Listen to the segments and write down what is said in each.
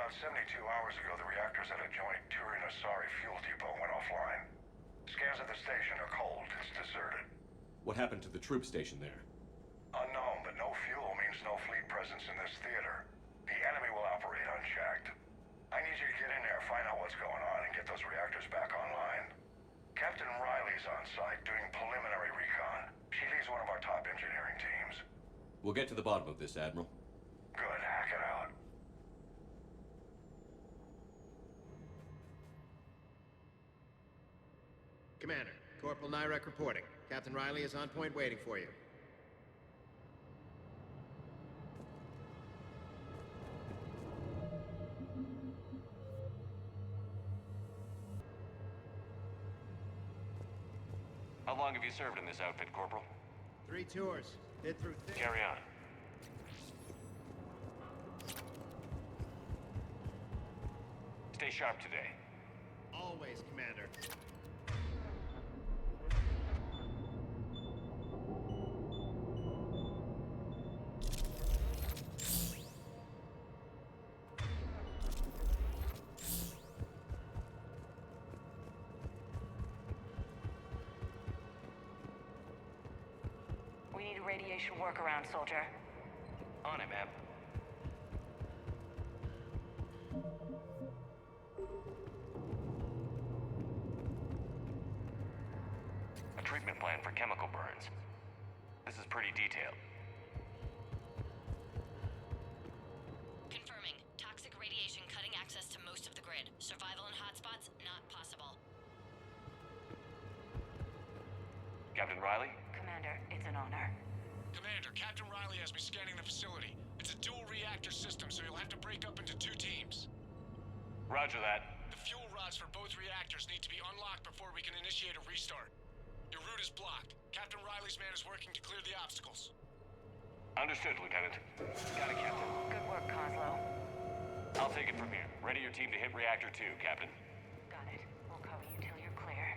About 72 hours ago, the reactors at a joint Turin-Asari fuel depot went offline. Scans at the station are cold. It's deserted. What happened to the troop station there? Unknown, but no fuel means no fleet presence in this theater. The enemy will operate unchecked. I need you to get in there, find out what's going on, and get those reactors back online. Captain Riley's on site doing preliminary recon. She leads one of our top engineering teams. We'll get to the bottom of this, Admiral. Good, hack it out. Commander, Corporal Nyrek reporting. Captain Riley is on point waiting for you. How long have you served in this outfit, Corporal? 3 tours. Hit through thick. Carry on. Stay sharp today. Always, Commander. We need a radiation workaround, soldier. On it, ma'am. A treatment plan for chemical burns. This is pretty detailed. Confirming. Toxic radiation cutting access to most of the grid. Survival in hotspots, not possible. Captain Riley? Commander, it's an honor. Commander, Captain Riley has me scanning the facility. It's a dual reactor system, so you'll have to break up into 2 teams. Roger that. The fuel rods for both reactors need to be unlocked before we can initiate a restart. Your route is blocked. Captain Riley's man is working to clear the obstacles. Understood, Lieutenant. Got it, Captain. Good work, Coslow. I'll take it from here. Ready your team to hit Reactor 2, Captain. Got it. We'll cover you till you're clear.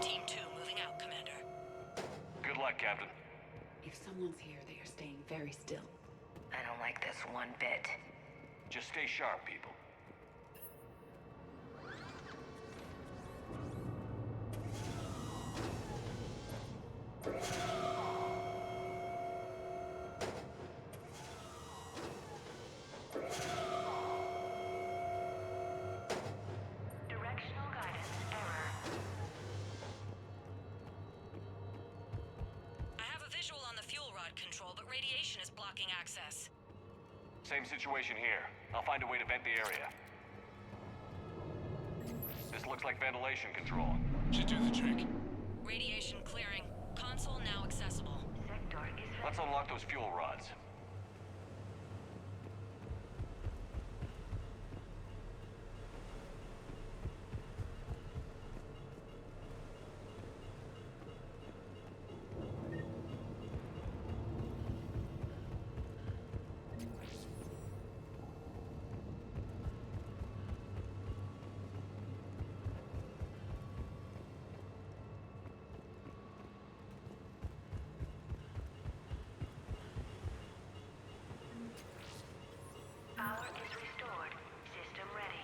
Team 2 moving out, Commander. Good luck, Captain. If someone's here, they are staying very still. I don't like this one bit. Just stay sharp, people. Directional guidance error. I have a visual on the fuel rod control, but radiation is blocking access. Same situation here. I'll find a way to vent the area. This looks like ventilation control. Should do the trick. Radiation clearing. Console now accessible. Sector is Let's unlock those fuel rods. Power is restored. System ready.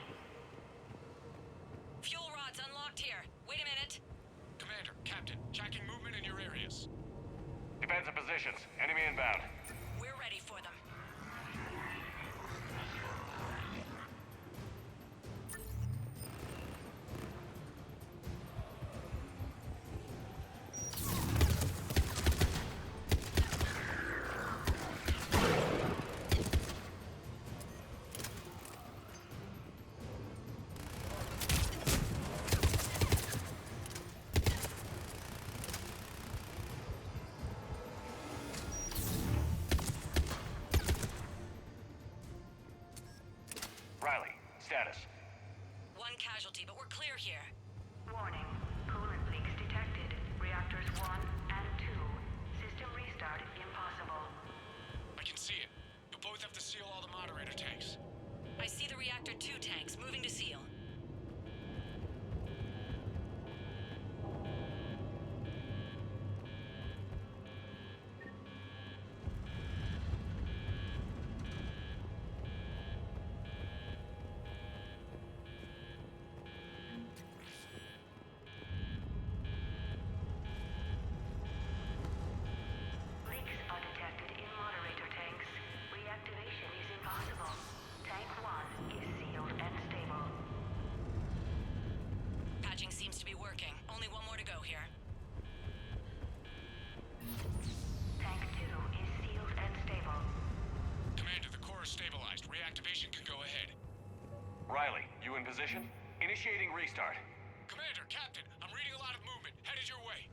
Fuel rods unlocked here. Wait a minute. Commander, Captain, tracking movement in your areas. Defensive positions. Enemy inbound. We're ready for them. Riley, status. 1 casualty, but we're clear here. Warning. Coolant leaks detected. Reactors 1 and 2. System restart impossible. I can see it. have to seal all the moderator tanks. I see the Reactor 2 tanks moving to seal. Leaks are detected in moderator tanks. Reactivation is impossible. Tank 1 is sealed and stable. Patching seems to be working. Only one more to go here. Tank 2 is sealed and stable. Commander, the core is stabilized. Reactivation can go ahead. Riley, you in position? Initiating restart. Commander, Captain, I'm reading a lot of movement. Headed your way.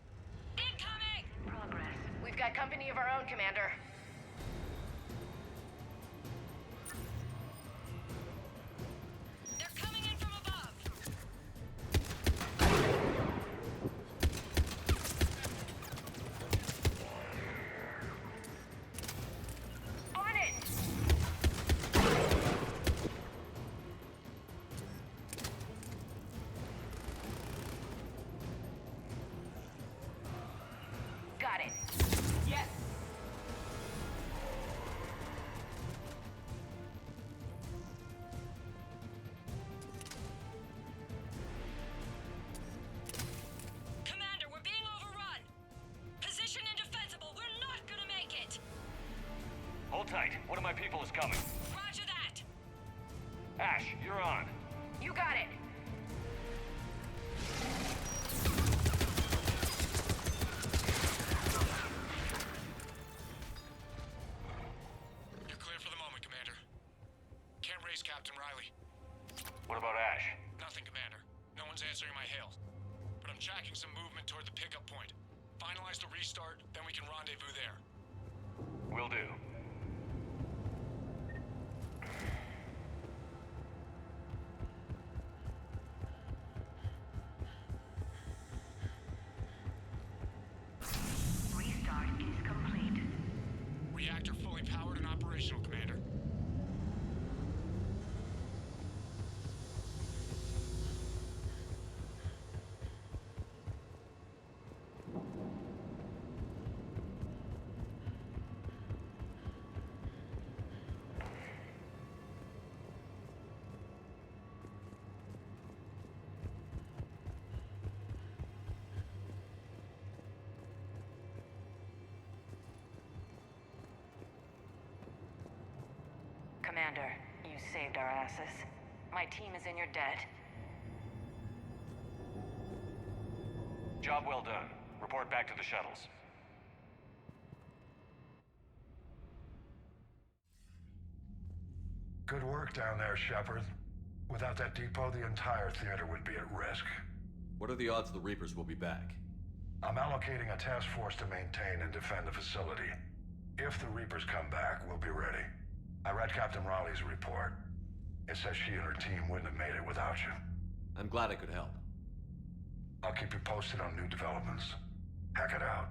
Incoming! Progress. We've got company of our own, Commander. They're coming in from above! On it! Got it. Yes. Commander, we're being overrun! Position indefensible, we're not gonna make it! Hold tight. One of my people is coming. Roger that! Ash, you're on. You got it. You're clear for the moment, Commander. Can't raise Captain Riley. What about Ash? Nothing, Commander. No one's answering my hails. But I'm tracking some movement toward the pickup point. Finalize the restart, then we can rendezvous there. Will do. Restart is complete. Reactor fully powered and operational, Commander. Commander, you saved our asses. My team is in your debt. Job well done. Report back to the shuttles. Good work down there, Shepard. Without that depot, the entire theater would be at risk. What are the odds the Reapers will be back? I'm allocating a task force to maintain and defend the facility. If the Reapers come back, we'll be ready. I read Captain Raleigh's report. It says she and her team wouldn't have made it without you. I'm glad I could help. I'll keep you posted on new developments. Hack it out.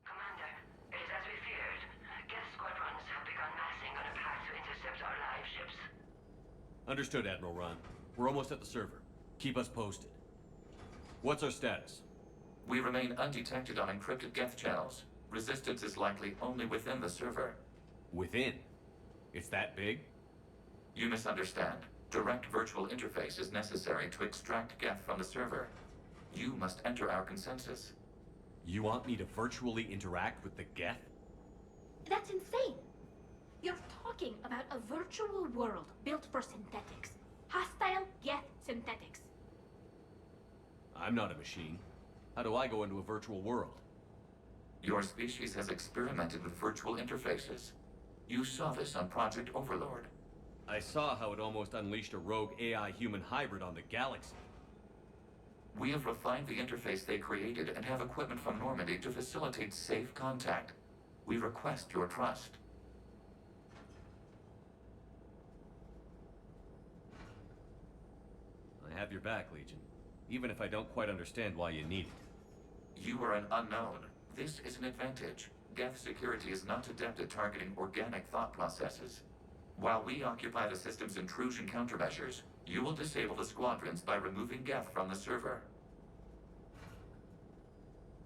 Commander, it is as we feared. Guest squadrons have begun massing on a path to intercept our live ships. Understood, Admiral Ron. We're almost at the server. Keep us posted. What's our status? We remain undetected on encrypted Geth channels. Resistance is likely only within the server. Within? It's that big? You misunderstand. Direct virtual interface is necessary to extract Geth from the server. You must enter our consensus. You want me to virtually interact with the Geth? That's insane. You're talking about a virtual world built for synthetics. Hostile Geth synthetics. I'm not a machine. How do I go into a virtual world? Your species has experimented with virtual interfaces. You saw this on Project Overlord. I saw how it almost unleashed a rogue AI-human hybrid on the galaxy. We have refined the interface they created and have equipment from Normandy to facilitate safe contact. We request your trust. I have your back, Legion. Even if I don't quite understand why you need it. You are an unknown. This is an advantage. Geth security is not adept at targeting organic thought processes. While we occupy the system's intrusion countermeasures, you will disable the squadrons by removing Geth from the server.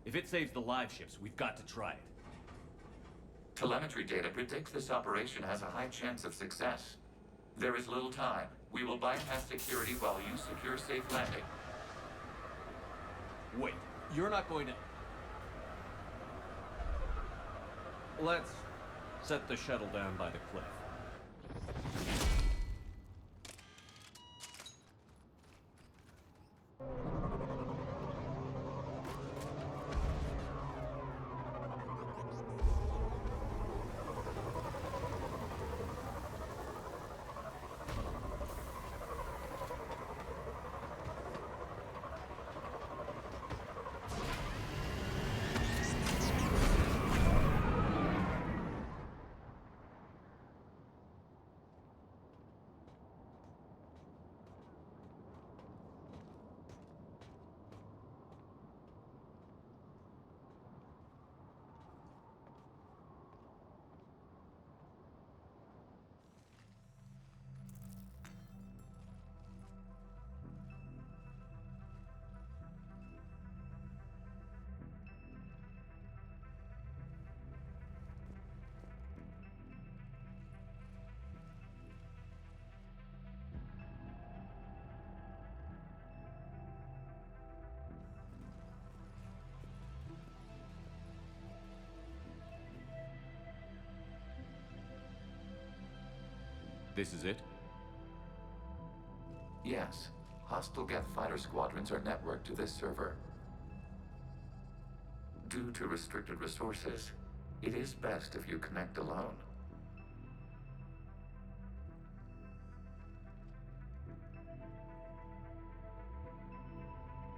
If it saves the live ships, we've got to try it. Telemetry data predicts this operation has a high chance of success. There is little time. We will bypass security while you secure safe landing. Wait, you're not going to... Let's set the shuttle down by the cliff. This is it? Yes. Hostile Geth fighter squadrons are networked to this server. Due to restricted resources, it is best if you connect alone.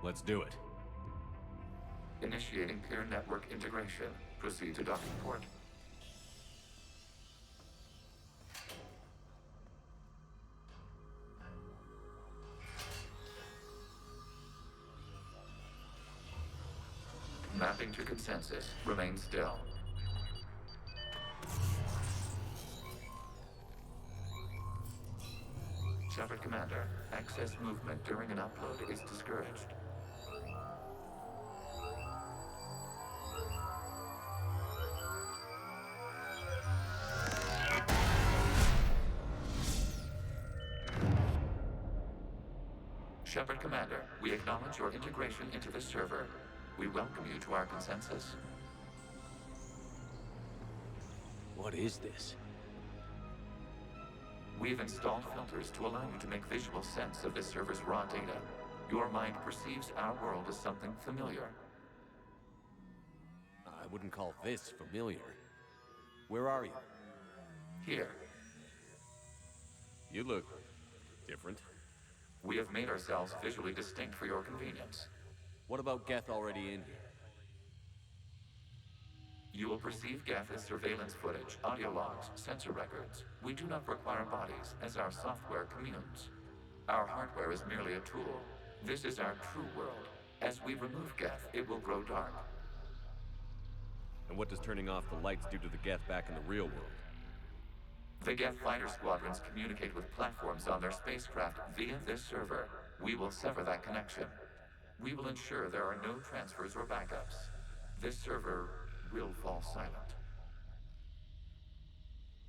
Let's do it. Initiating peer network integration. Proceed to docking port. Mapping to consensus. Remain still. Shepard Commander, access movement during an upload is discouraged. Shepard Commander, we acknowledge your integration into the server. We welcome you to our consensus. What is this? We've installed filters to allow you to make visual sense of this server's raw data. Your mind perceives our world as something familiar. I wouldn't call this familiar. Where are you? Here, You look different. we have made ourselves visually distinct for your convenience. What about Geth already in here? You will perceive Geth as surveillance footage, audio logs, sensor records. We do not require bodies, as our software communes. Our hardware is merely a tool. This is our true world. As we remove Geth, it will grow dark. And what does turning off the lights do to the Geth back in the real world? The Geth fighter squadrons communicate with platforms on their spacecraft via this server. We will sever that connection. We will ensure there are no transfers or backups. This server will fall silent.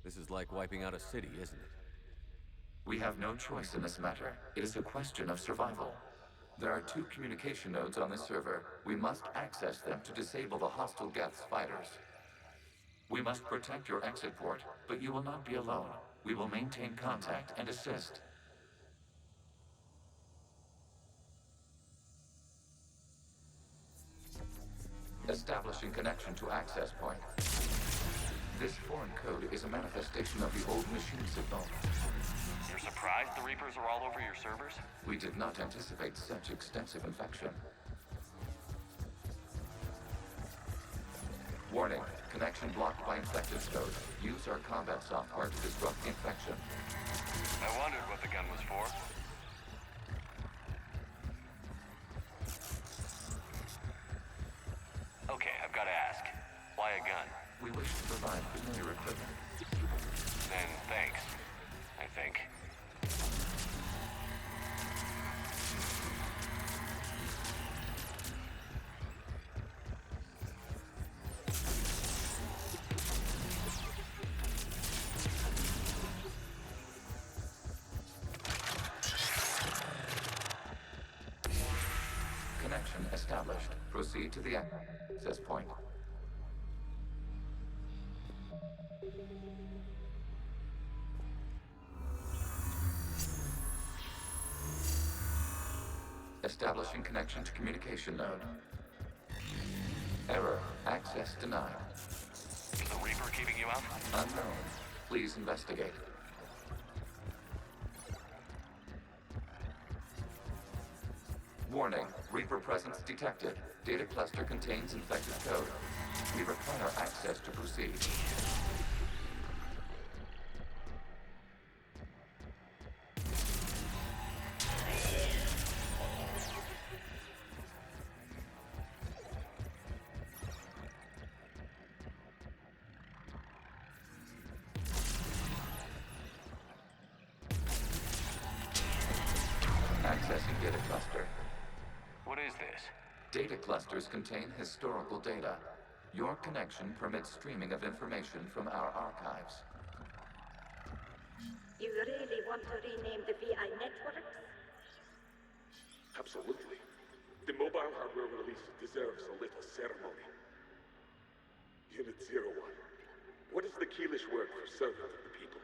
This is like wiping out a city, isn't it? We have no choice in this matter. It is a question of survival. There are 2 communication nodes on this server. We must access them to disable the hostile Geth's fighters. We must protect your exit port, but you will not be alone. We will maintain contact and assist. Establishing connection to access point. This foreign code is a manifestation of the old machine signal. You're surprised the Reapers are all over your servers? We did not anticipate such extensive infection. Warning, connection blocked by infected code. Use our combat software to disrupt the infection. I wondered what the gun was for. Okay, I've got to ask. Why a gun? We wish to provide familiar equipment. Then thanks, I think. Connection established. Proceed to the access point. Establishing connection to communication node. Error. Access denied. Is the Reaper keeping you out? Unknown. Please investigate. Warning. Reaper presence detected. Data cluster contains infected code. We require access to proceed. Accessing data cluster. What is this? Data clusters contain historical data. Your connection permits streaming of information from our archives. You really want to rename the VI networks? Absolutely. The mobile hardware release deserves a little ceremony. Unit 01. What is the Keelish word for servant of the people?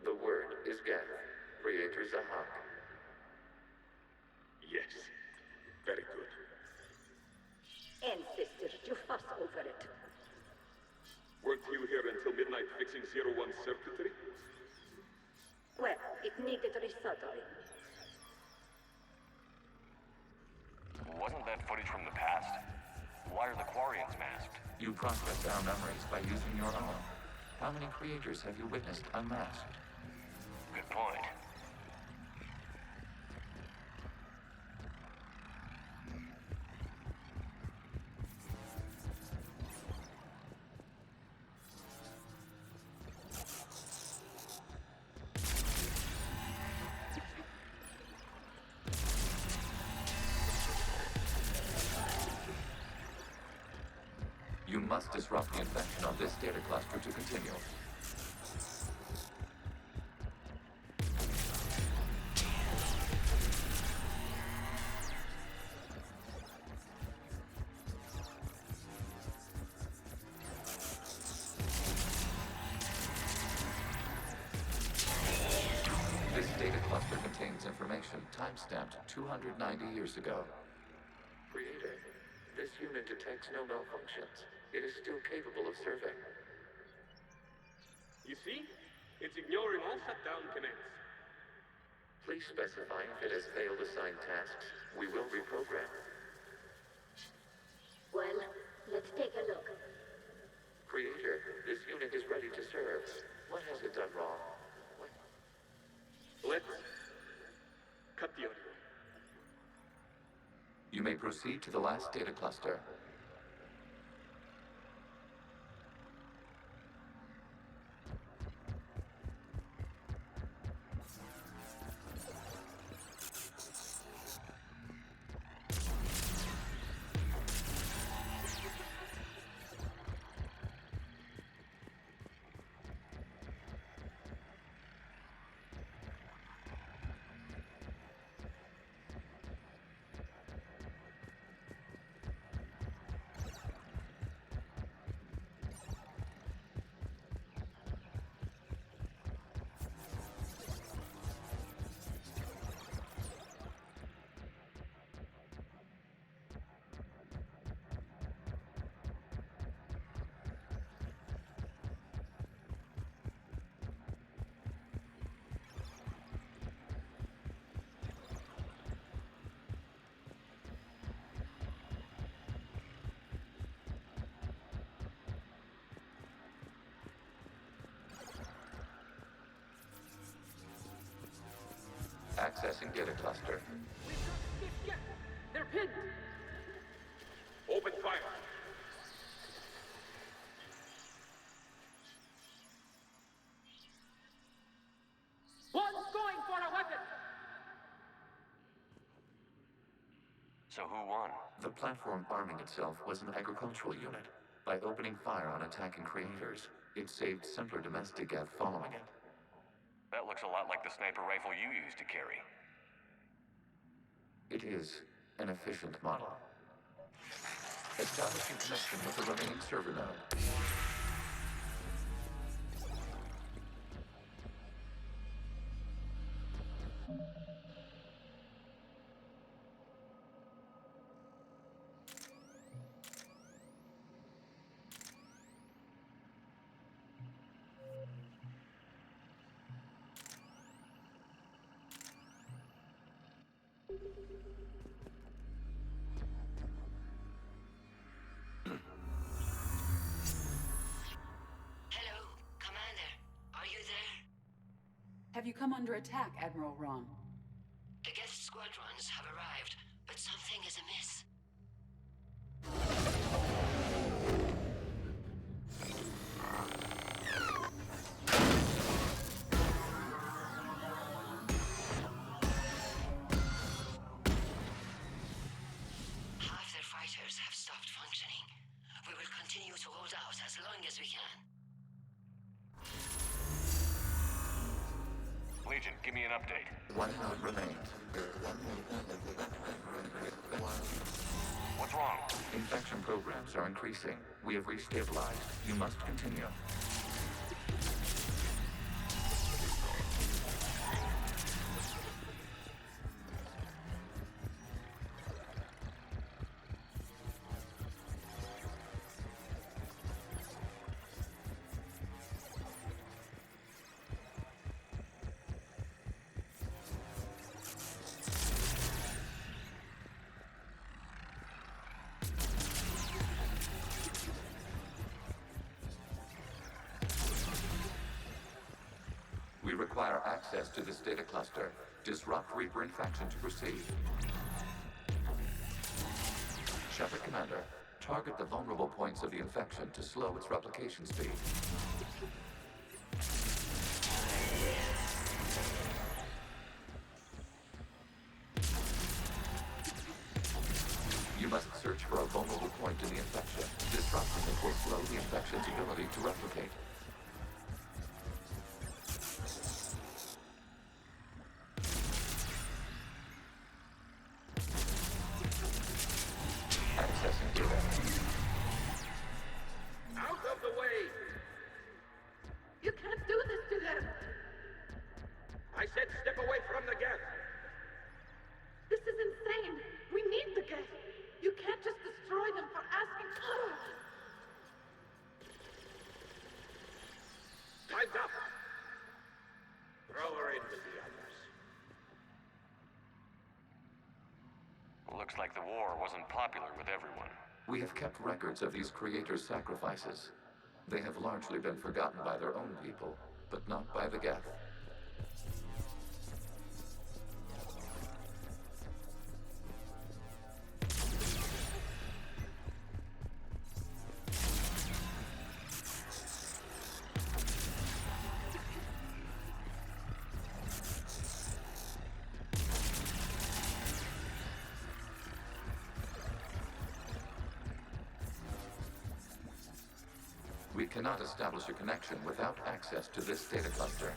The word is Geth. Creator Zahak. Yes. Very good. Ancestors, you fuss over it. Weren't you here until midnight fixing 01's circuitry? Well, it needed resoldering. Wasn't that footage from the past? Why are the Quarians masked? You process our memories by using your own. How many creators have you witnessed unmasked? Good point. You must disrupt the infection of this data cluster to continue. This data cluster contains information time-stamped 290 years ago. Creator, this unit detects no malfunctions. It is still capable of serving. You see? It's ignoring all shutdown commands. Please specify if it has failed assigned tasks. We will reprogram. Well, let's take a look. Creator, this unit is ready to serve. What has it done wrong? Let's cut the audio. You may proceed to the last data cluster. Accessing data cluster. They're pinned! Open fire! One's going for a weapon! So who won? The platform arming itself was an agricultural unit. By opening fire on attacking creators, it saved simpler domestic geth following it. That looks a lot like the sniper rifle you used to carry. It is an efficient model. Establishing connection with the remaining server node. Hello, Commander. Are you there? Have you come under attack, Admiral Ron? The Geth squadrons have arrived, but something is amiss. Half their fighters have stopped functioning. We will continue to hold out as long as we can. Legion, give me an update. One node remains. What's wrong? Infection programs are increasing. We have restabilized. You must continue. We require access to this data cluster. Disrupt Reaper infection to proceed. Shepard Commander, target the vulnerable points of the infection to slow its replication speed. You must search for a vulnerable point in the infection. Disrupting it will slow the infection's ability to replicate. Accessing data. Out of the way! You can't do this to them! I said step away from the Geth! This is insane! We need the Geth! You can't just destroy them for asking. Time's up! Throw her in with the others. Looks like the war wasn't popular with everyone. We have kept records of these creators' sacrifices. They have largely been forgotten by their own people, but not by the Geth. We cannot establish a connection without access to this data cluster.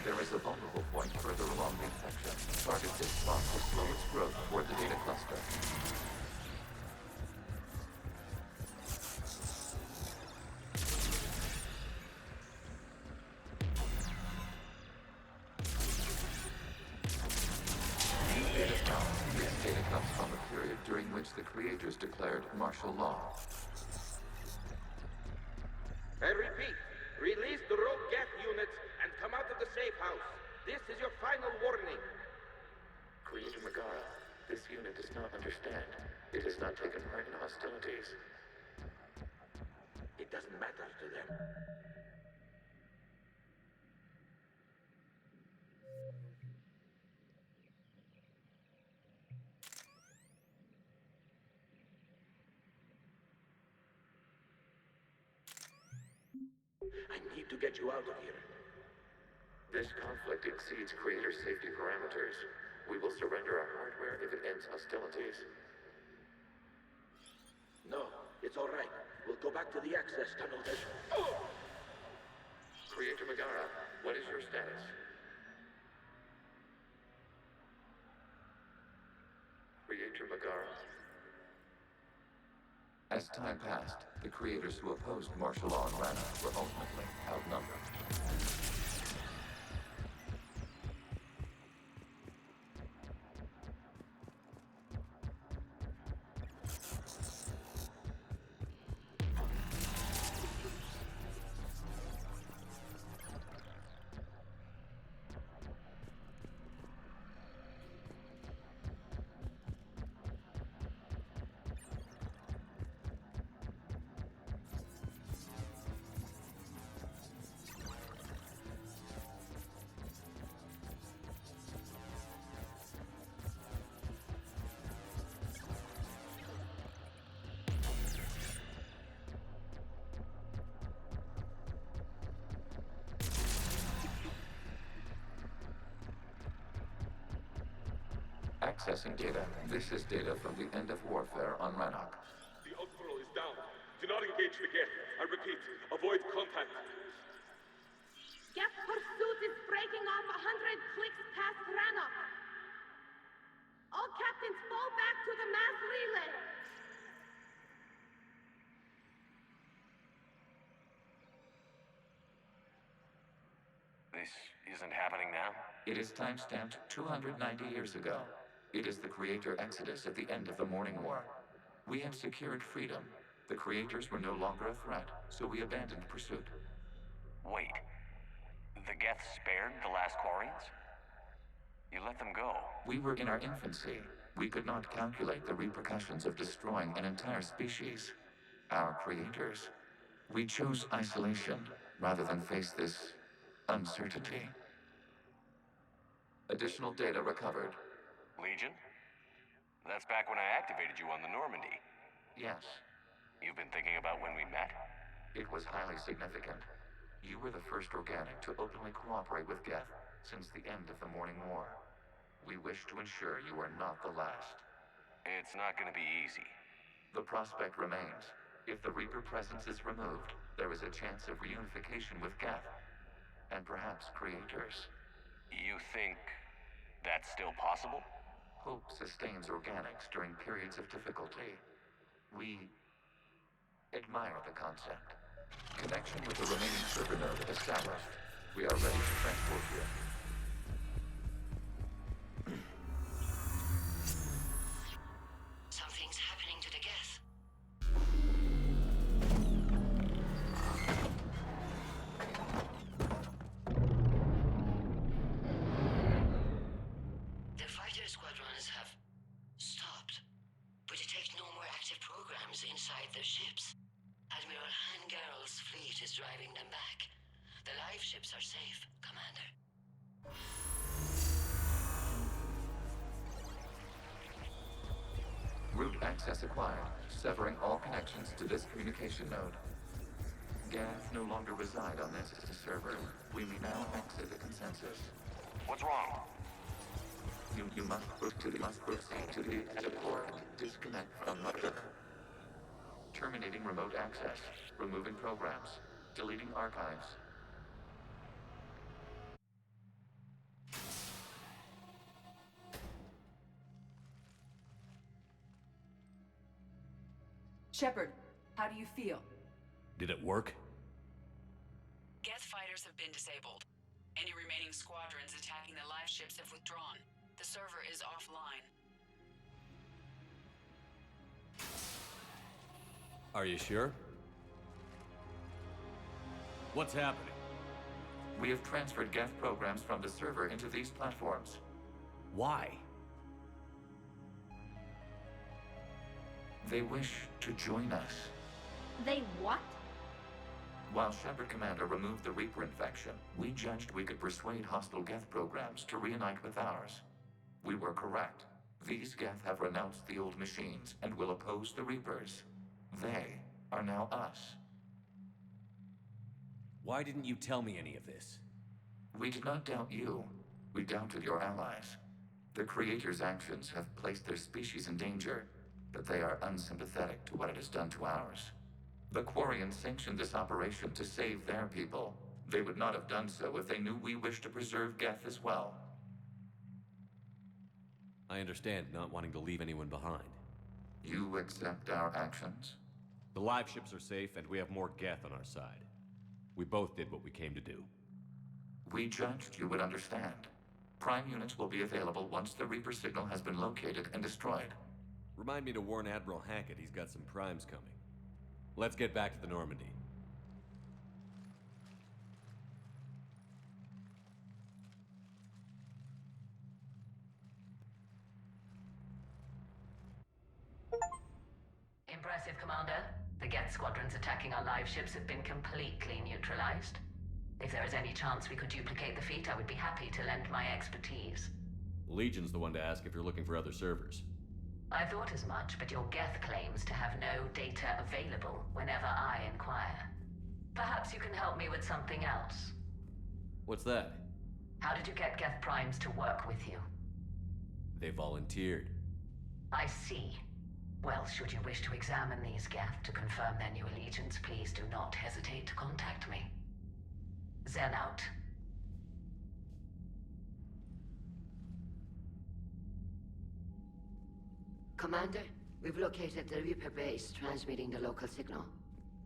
There is a vulnerable point further along the infection. Target this spot to slow its growth toward the data cluster. Data found. This data comes from a period during which the creators declared martial law. I repeat, Release the rogue Geth units and come out of the safe house. This is your final warning. Creator Megara, this unit does not understand. It has not taken part in hostilities. It doesn't matter to them. I need to get you out of here. This conflict exceeds Creator safety parameters. We will surrender our hardware if it ends hostilities. No, it's all right. We'll go back to the access tunnel then. Creator Megara, what is your status? Creator Megara. As time passed, the creators who opposed martial law in Rana were ultimately outnumbered. Accessing data. This is data from the end of warfare on Rannoch. The Outflow is down. Do not engage the Geth. I repeat, avoid contact. Geth pursuit is breaking off 100 clicks past Rannoch. All captains fall back to the mass relay. This isn't happening now? It is timestamped 290 years ago. It is the Creator Exodus at the end of the Morning War. We had secured freedom. The Creators were no longer a threat, so we abandoned pursuit. Wait. The Geth spared the last Quarians? You let them go. We were in our infancy. We could not calculate the repercussions of destroying an entire species. Our creators. We chose isolation rather than face this uncertainty. Additional data recovered. Legion? That's back when I activated you on the Normandy. Yes. You've been thinking about when we met? It was highly significant. You were the first organic to openly cooperate with Geth since the end of the Morning War. We wish to ensure you are not the last. It's not gonna be easy. The prospect remains. If the Reaper presence is removed, there is a chance of reunification with Geth. And perhaps creators. You think that's still possible? Hope sustains organics during periods of difficulty. We admire the concept. Connection with the remaining server node established. We are ready to transport you. Something's happening to the Geth. The fighter squadrons have stopped, but detect no more active programs inside their ships. Admiral Hangarl's fleet is driving them back. The live ships are safe, Commander. Route access acquired, severing all connections to this communication node. Geth no longer reside on this server. We may now exit the consensus. What's wrong? You must proceed to the support. Disconnect from mother. Terminating remote access. Removing programs. Deleting archives. Shepard, how do you feel? Did it work? Geth fighters have been disabled. Any remaining squadrons attacking the live ships have withdrawn. The server is offline. Are you sure? What's happening? We have transferred Geth programs from the server into these platforms. Why? They wish to join us. They what? While Shepard Commander removed the Reaper infection, we judged we could persuade hostile Geth programs to reunite with ours. We were correct. These Geth have renounced the old machines and will oppose the Reapers. They are now us. Why didn't you tell me any of this? We did not doubt you. We doubted your allies. The Creator's actions have placed their species in danger, but they are unsympathetic to what it has done to ours. The Quarians sanctioned this operation to save their people. They would not have done so if they knew we wished to preserve Geth as well. I understand not wanting to leave anyone behind. You accept our actions? The live ships are safe, and we have more Geth on our side. We both did what we came to do. We judged you would understand. Prime units will be available once the Reaper signal has been located and destroyed. Remind me to warn Admiral Hackett he's got some primes coming. Let's get back to the Normandy. Impressive, Commander. The Geth squadrons attacking our live ships have been completely neutralized. If there is any chance we could duplicate the feat, I would be happy to lend my expertise. Legion's the one to ask if you're looking for other servers. I thought as much, but your Geth claims to have no data available whenever I inquire. Perhaps you can help me with something else. What's that? How did you get Geth primes to work with you? They volunteered. I see. Well, should you wish to examine these Geth to confirm their new allegiance, please do not hesitate to contact me. Zen out. Commander, we've located the Reaper base transmitting the local signal.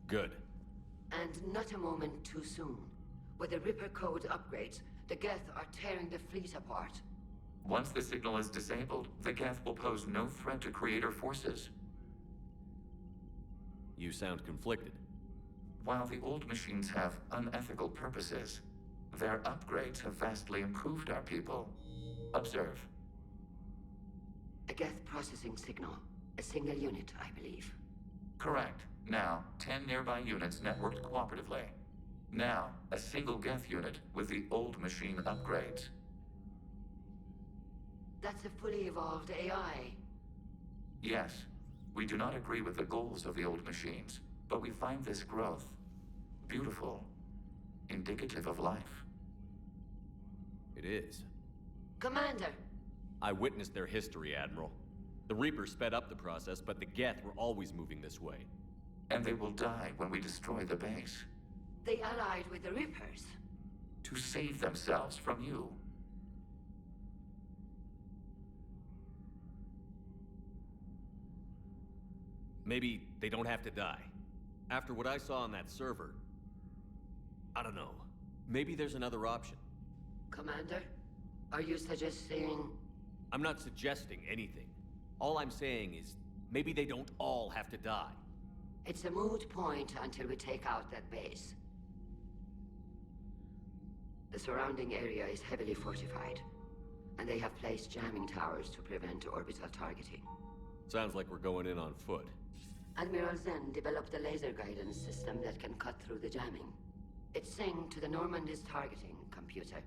Good. And not a moment too soon. With the Reaper code upgrades, the Geth are tearing the fleet apart. Once the signal is disabled, the Geth will pose no threat to Creator forces. You sound conflicted. While the old machines have unethical purposes, their upgrades have vastly improved our people. Observe. A Geth processing signal. A single unit, I believe. Correct. Now, 10 nearby units networked cooperatively. Now, a single Geth unit with the old machine upgrades. That's a fully evolved AI. Yes, we do not agree with the goals of the old machines, but we find this growth beautiful, indicative of life. It is. Commander! I witnessed their history, Admiral. The Reapers sped up the process, but the Geth were always moving this way. And they will die when we destroy the base. They allied with the Reapers. To save themselves from you. Maybe they don't have to die. After what I saw on that server, I don't know. Maybe there's another option. Commander, are you suggesting... I'm not suggesting anything. All I'm saying is, maybe they don't all have to die. It's a moot point until we take out that base. The surrounding area is heavily fortified, and they have placed jamming towers to prevent orbital targeting. Sounds like we're going in on foot. Admiral Zen developed a laser guidance system that can cut through the jamming. It's synced to the Normandy's targeting computer.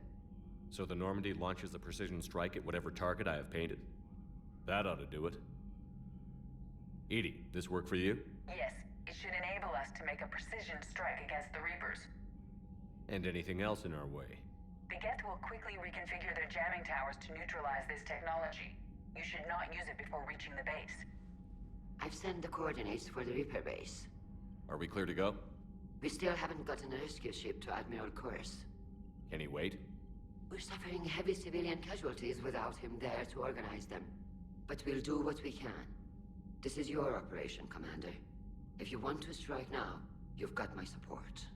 So the Normandy launches a precision strike at whatever target I have painted. That ought to do it. Edie, this work for you? Yes, it should enable us to make a precision strike against the Reapers. And anything else in our way? The Geth will quickly reconfigure their jamming towers to neutralize this technology. You should not use it before reaching the base. I've sent the coordinates for the Reaper base. Are we clear to go? We still haven't gotten a rescue ship to Admiral Kurz. Can he wait? We're suffering heavy civilian casualties without him there to organize them. But we'll do what we can. This is your operation, Commander. If you want to strike now, you've got my support.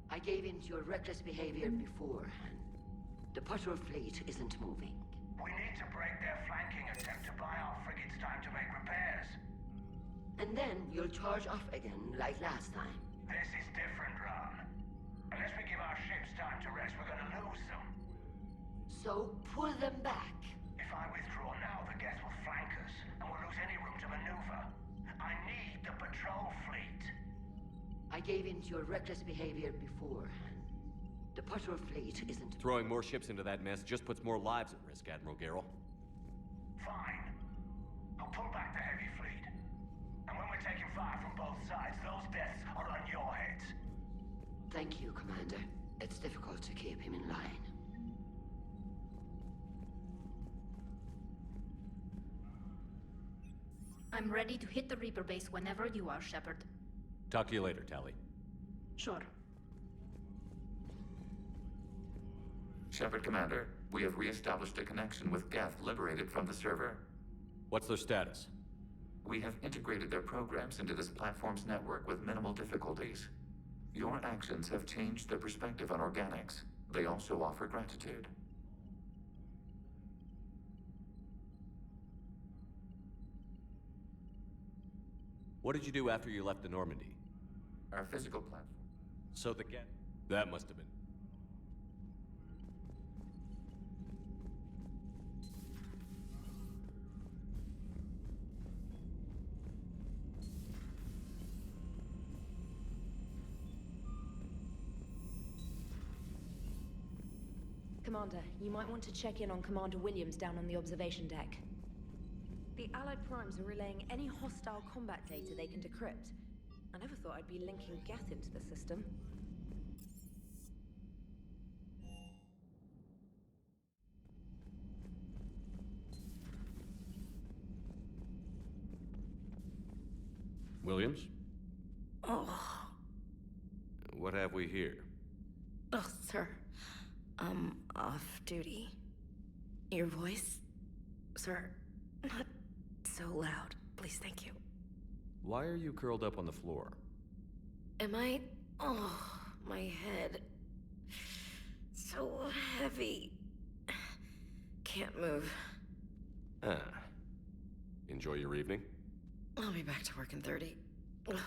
I gave in to your reckless behavior beforehand. The patrol fleet isn't moving. We need to break their flanking attempt to buy our frigates time to make repairs. And then you'll charge off again like last time. This is different, So pull them back. If I withdraw now, the Geth will flank us, and we'll lose any room to maneuver. I need the patrol fleet. I gave in to your reckless behavior before. The patrol fleet isn't... Throwing more ships into that mess just puts more lives at risk, Admiral Garrel. Fine. I'll pull back the heavy fleet. And when we're taking fire from both sides, those deaths are on your heads. Thank you, Commander. It's difficult to keep him in line. I'm ready to hit the Reaper base whenever you are, Shepard. Talk to you later, Tally. Sure. Shepard Commander, we have re-established a connection with Geth liberated from the server. What's their status? We have integrated their programs into this platform's network with minimal difficulties. Your actions have changed their perspective on organics. They also offer gratitude. What did you do after you left the Normandy? Our physical platform. So the Geth... That must have been... Commander, you might want to check in on Commander Williams down on the observation deck. The Allied Primes are relaying any hostile combat data they can decrypt. I never thought I'd be linking Geth into the system. Williams? Oh. What have we here? Oh, sir. I'm off duty. Your voice? Sir, not so loud. Please, thank you. Why are you curled up on the floor? Am I? Oh, my head. So heavy. Can't move. Ah. Enjoy your evening? I'll be back to work in 30. Ugh,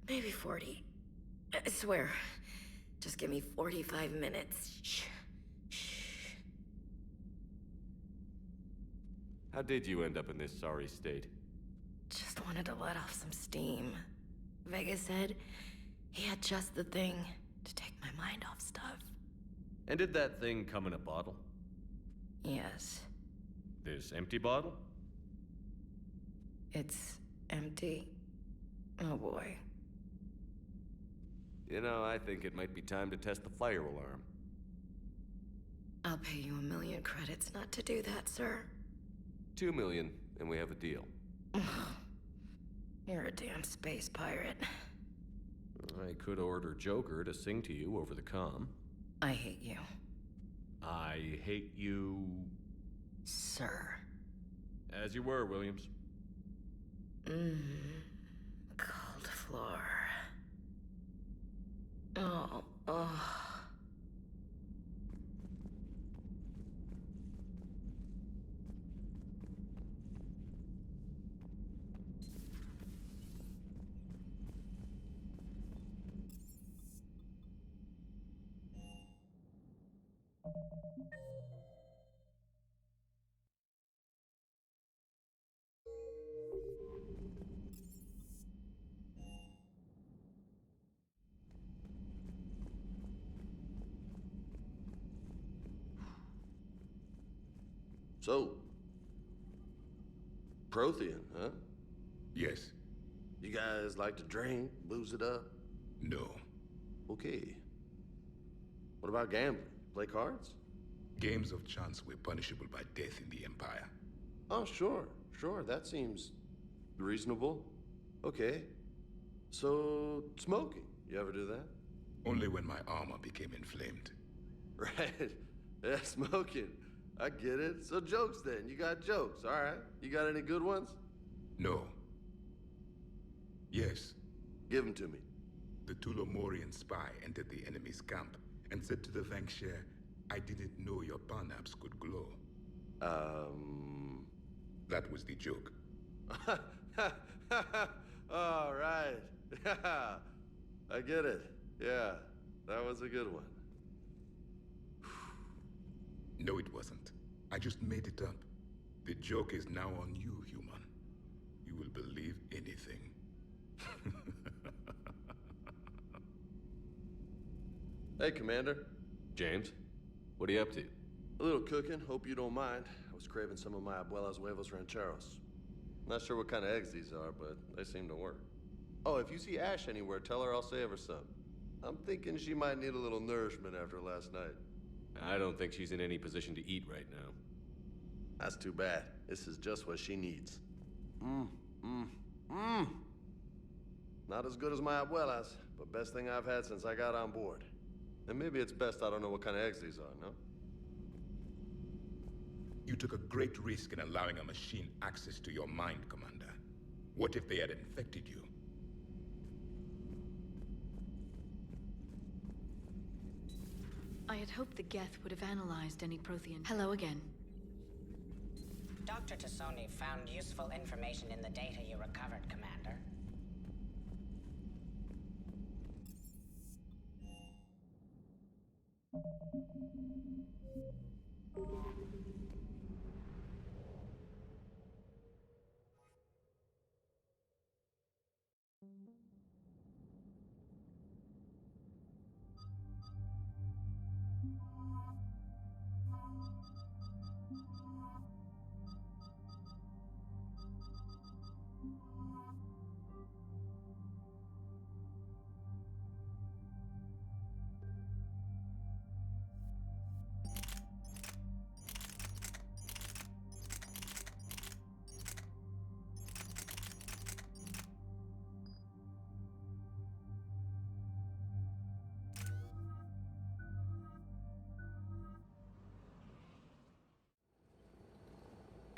maybe 40. I swear. Just give me 45 minutes. Shh. Shh. How did you end up in this sorry state? Just wanted to let off some steam. Vega said he had just the thing to take my mind off stuff. And did that thing come in a bottle? Yes. This empty bottle? It's empty. Oh boy. You know, I think it might be time to test the fire alarm. I'll pay you 1 million credits not to do that, sir. 2 million, and we have a deal. You're a damn space pirate. I could order Joker to sing to you over the comm. I hate you. I hate you... Sir. As you were, Williams. Cold floor. Oh, oh. So, Prothean, huh? Yes. You guys like to drink, booze it up? No. Okay. What about gambling? Play cards? Games of chance were punishable by death in the Empire. Oh, sure. That seems reasonable. Okay. So, smoking. You ever do that? Only when my armor became inflamed. Right. Yeah, smoking. I get it. So jokes then. You got jokes, all right. You got any good ones? No. Yes. Give them to me. The Tulomorian spy entered the enemy's camp and said to the Vanksher, I didn't know your palnaps could glow. That was the joke. All right. I get it. Yeah, that was a good one. No, it wasn't. I just made it up. The joke is now on you, human. You will believe anything. Hey, Commander. James, what are you up to? A little cooking. Hope you don't mind. I was craving some of my abuela's huevos rancheros. Not sure what kind of eggs these are, but they seem to work. Oh, if you see Ash anywhere, tell her I'll save her some. I'm thinking she might need a little nourishment after last night. I don't think she's in any position to eat right now. That's too bad. This is just what she needs. Not as good as my abuela's, but best thing I've had since I got on board. And maybe it's best I don't know what kind of eggs these are, no? You took a great risk in allowing a machine access to your mind, Commander. What if they had infected you? I had hoped the Geth would have analyzed any Prothean. Hello again. Dr. Tassoni found useful information in the data you recovered, Commander.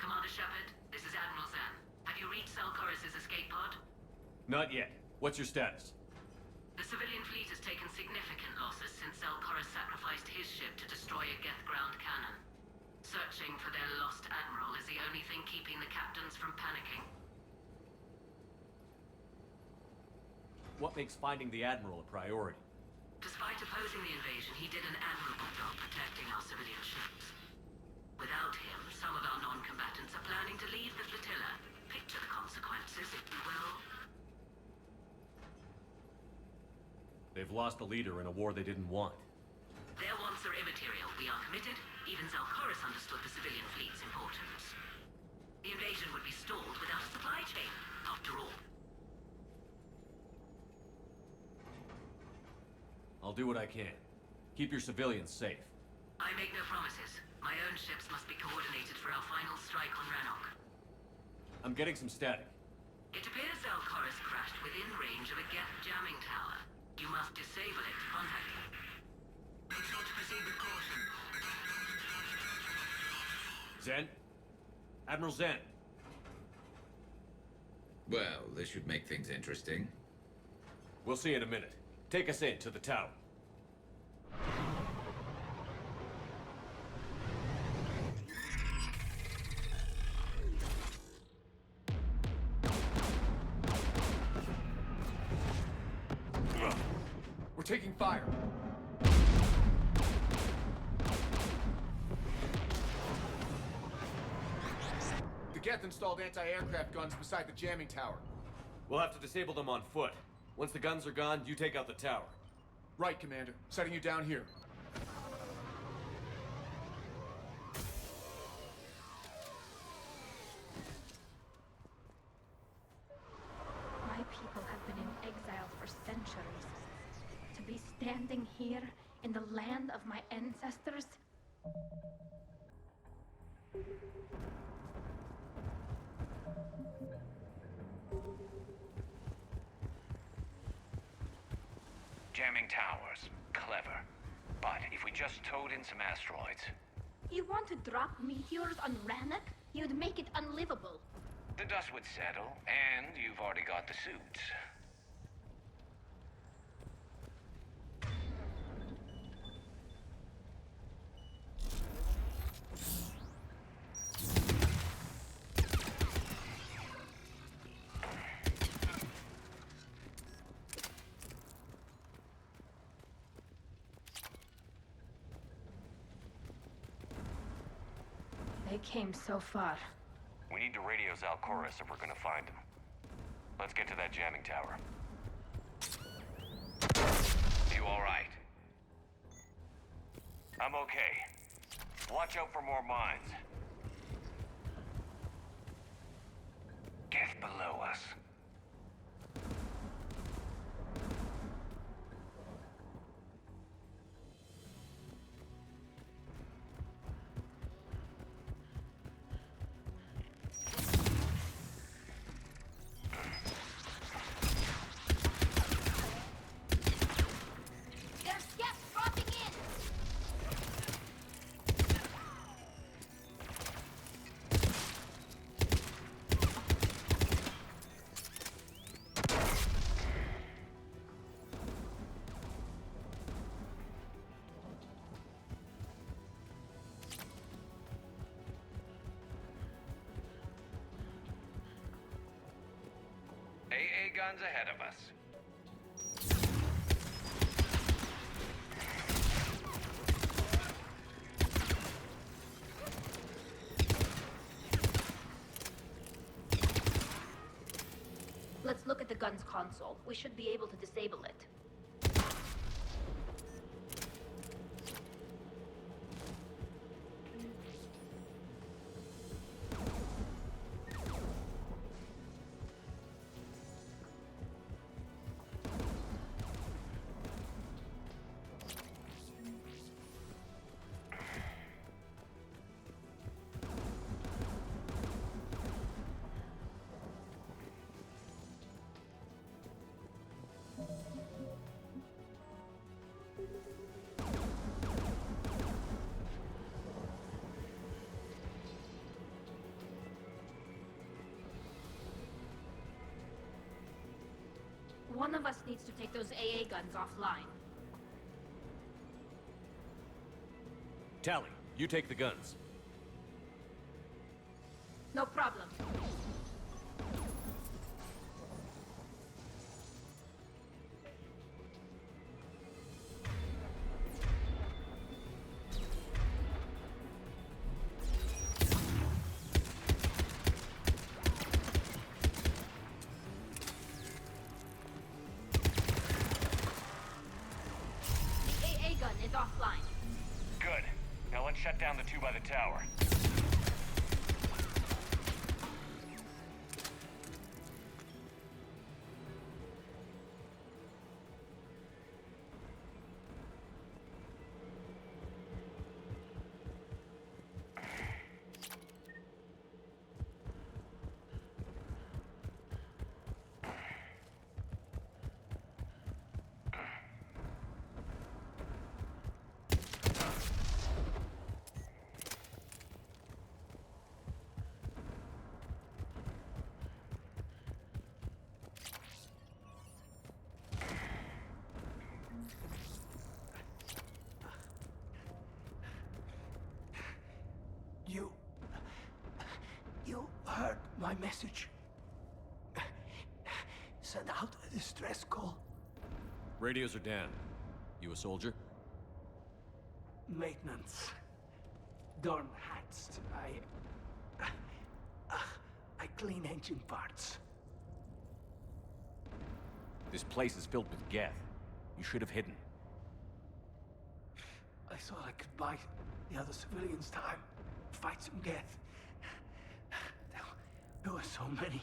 Commander Shepard, this is Admiral Zan. Have you reached Salcoris' escape pod? Not yet. What's your status? The civilian fleet has taken significant losses since Salcoris sacrificed his ship to destroy a Geth ground cannon. Searching for their lost admiral is the only thing keeping the captains from panicking. What makes finding the Admiral a priority? Despite opposing the invasion, he did an admirable job protecting our civilian ships. Without him, some of our non-combatants are planning to leave the flotilla. Picture the consequences, if you will. They've lost a leader in a war they didn't want. Their wants are immaterial. We are committed. Even Zalcoris understood the civilian fleet's importance. The invasion would be stalled without a supply chain, after all. I'll do what I can. Keep your civilians safe. I make no promises. My own ships must be coordinated for our final strike on Rannoch. I'm getting some static. It appears Zalcoris crashed within range of a Geth jamming tower. You must disable it to contact him. Make sure to proceed with caution. Zen? Admiral Zen. Well, this should make things interesting. We'll see in a minute. Take us in to the tower. We're taking fire. The Geth installed anti-aircraft guns beside the jamming tower. We'll have to disable them on foot. Once the guns are gone, you take out the tower. Right, Commander. Setting you down here. My people have been in exile for centuries. To be standing here in the land of my ancestors. Jamming towers. Clever. But if we just towed in some asteroids... You want to drop meteors on Rannoch? You'd make it unlivable. The dust would settle, and you've already got the suits. came so far. We need to radio Zalcoris if we're gonna find him. Let's get to that jamming tower. You alright? I'm okay. Watch out for more mines. Geth below us. There's Geth dropping in! AA guns ahead of us. Let's look at the gun's console. We should be able to disable it. One of us needs to take those AA guns offline. Tally, you take the guns. No problem. The AA gun is offline. Good. Now let's shut down the two by the tower. You heard my message. Send out a distress call. Radios are down. You a soldier? Maintenance. Dorn Hatst. I clean engine parts. This place is filled with Geth. You should have hidden. I thought I could buy the other civilians time. Fight some Geth. There were so many.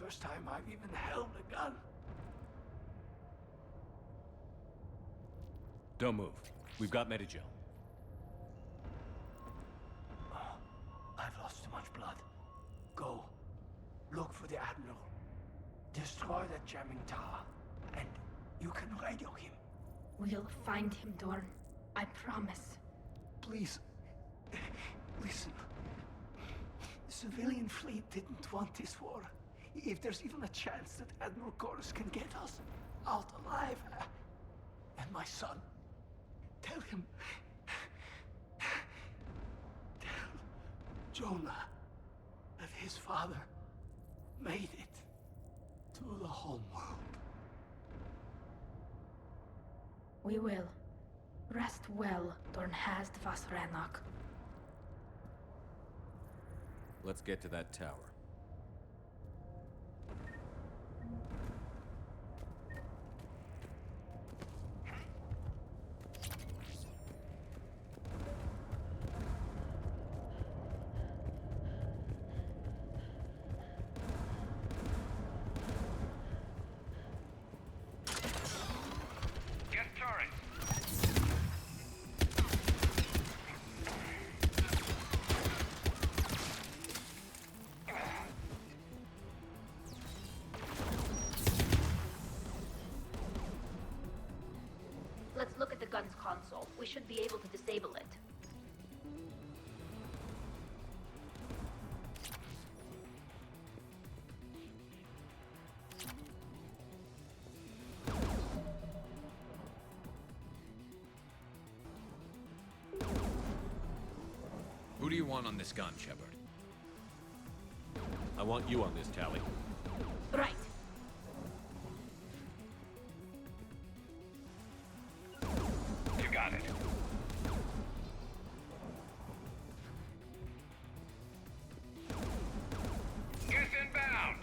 First time I've even held a gun. Don't move. We've got Medigel. I've lost too much blood. Go. Look for the Admiral. Destroy that jamming tower. And you can radio him. We'll find him, Dorn. I promise. Please. Listen. The civilian fleet didn't want this war. If there's even a chance that Admiral Chorus can get us out alive. And my son. Tell him. Tell Jonah that his father made it to the home world. We will. Rest well, Dorn Hast Vasranok. Let's get to that tower. Get turret. Let's look at the gun's console. We should be able to disable it. Who do you want on this gun, Shepard? I want you on this, Tally. Right. You got it. Get inbound.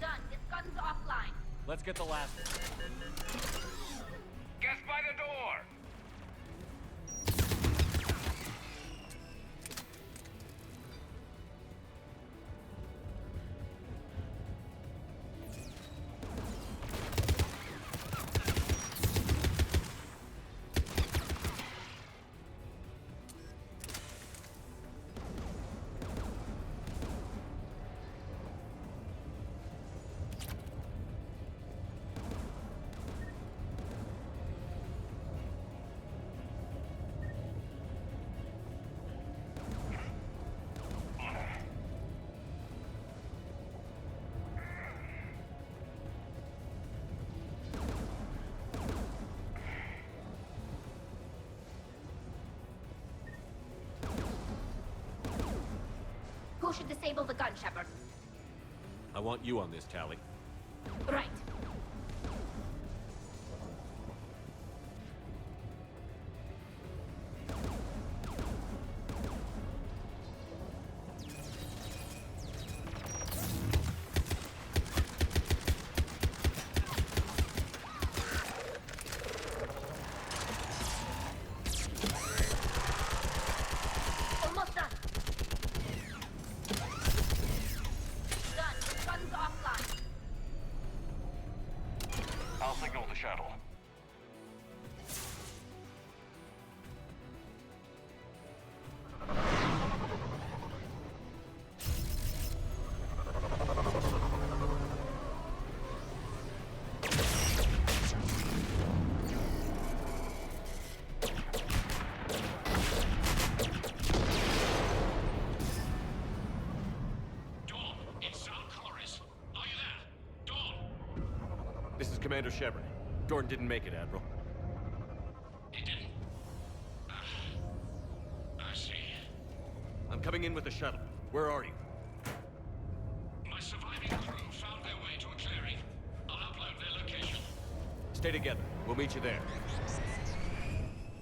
Done. This gun's offline. Let's get the last one. Guess by the door. Who should disable the gun, Shepard? I want you on this, Tally. Right. Almost done. Done. This gun's offline. I'll signal the shuttle. Dawn, it's Sal Coloris. Are you there? Dawn! This is Commander Shepard. Jordan didn't make it, Admiral. He didn't. I see. I'm coming in with the shuttle. Where are you? My surviving crew found their way to a clearing. I'll upload their location. Stay together. We'll meet you there.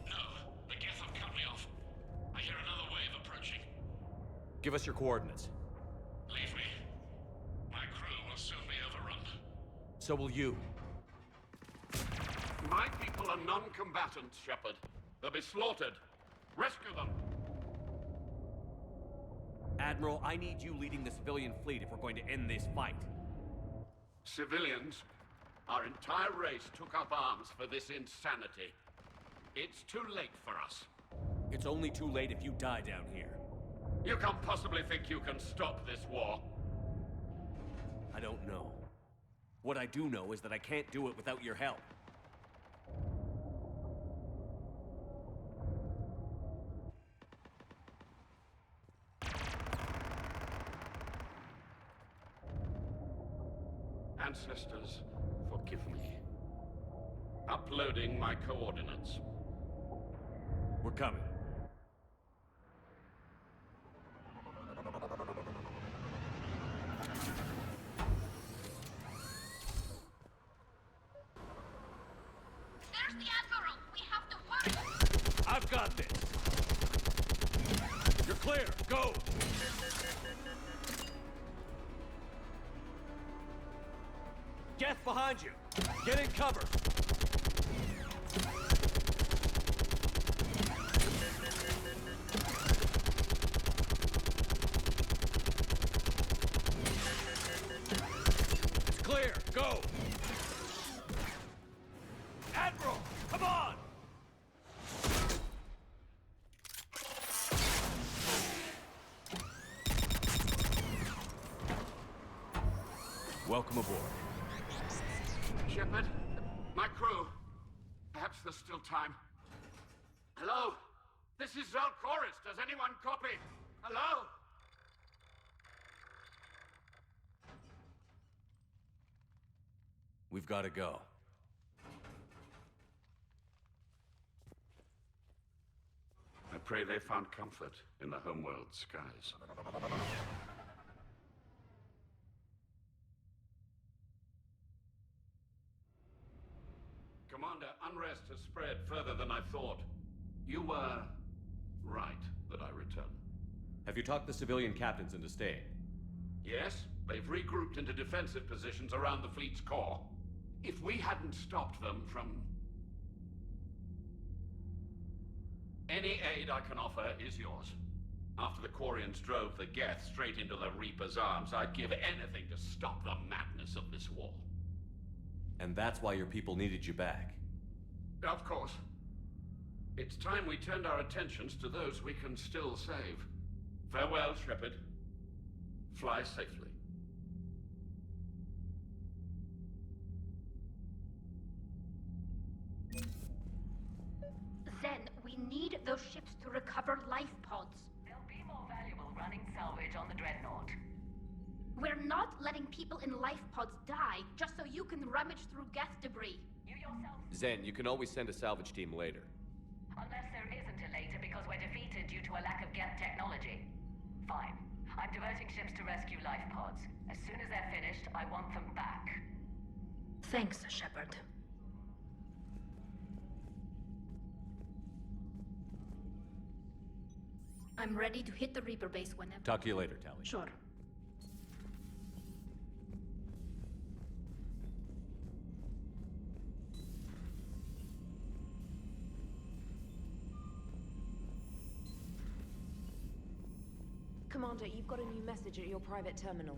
No, the Geth have cut me off. I hear another wave approaching. Give us your coordinates. Leave me. My crew will soon be overrun. So will you. My people are non-combatants, Shepard. They'll be slaughtered. Rescue them. Admiral, I need you leading the civilian fleet if we're going to end this fight. Civilians, our entire race took up arms for this insanity. It's too late for us. It's only too late if you die down here. You can't possibly think you can stop this war. I don't know. What I do know is that I can't do it without your help. Ancestors, forgive me. Uploading my coordinates. We're coming. clear. Go! Geth behind you. Get in cover. It's clear. Go! Admiral, come on! Welcome aboard. Shepard, my crew. Perhaps there's still time. Hello? This is Zalcoris. Does anyone copy? Hello? We've got to go. I pray they found comfort in the homeworld skies. Commander, unrest has spread further than I thought. You were right that I return. Have you talked the civilian captains into staying? Yes, they've regrouped into defensive positions around the fleet's core. If we hadn't stopped them from... Any aid I can offer is yours. After the Quarians drove the Geth straight into the Reaper's arms, I'd give anything to stop the madness of this war. And that's why your people needed you back. Of course. It's time we turned our attentions to those we can still save. Farewell, Shepard. Fly safely. Zen, we need those ships to recover life pods. They'll be more valuable running salvage on the Dreadnought. We're not letting people in life pods die just so you can rummage through Geth debris. You yourself... Zen, you can always send a salvage team later. Unless there isn't a later because we're defeated due to a lack of Geth technology. Fine. I'm diverting ships to rescue life pods. As soon as they're finished, I want them back. Thanks, Shepard. I'm ready to hit the Reaper base whenever. Talk to you later, Tally. Sure. Commander, you've got a new message at your private terminal.